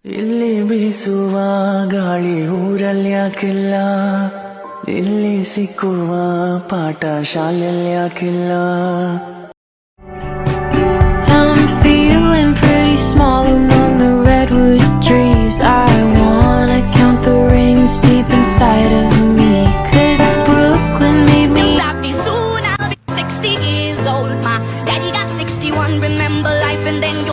ಇಲ್ಲಿ ಬೀಸುವ ಗಾಳಿ ಊರಲ್ಯಾಕಿಲ್ಲ, ಇಲ್ಲಿ ಸಿಕ್ಕುವ ಪಾಠ ಶಾಲೆಲ್ಯಾಕಿಲ್ಲ. I'm feeling pretty small among the redwood trees. I wanna count the rings deep inside of me, 'cause Brooklyn made me happy. Soon I'll be 60 years old. My daddy got 61. Remember life and then you.